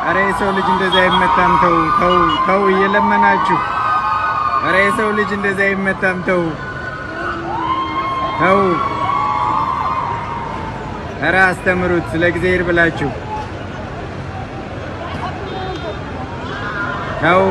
ኧረ የሰው ልጅ እንደዛ አይመታም። ተው ተው ተው እየለመናችሁ። ኧረ የሰው ልጅ እንደዛ አይመታም። ተው ተው። ኧረ አስተምሩት ስለ እግዚአብሔር ብላችሁ ተው።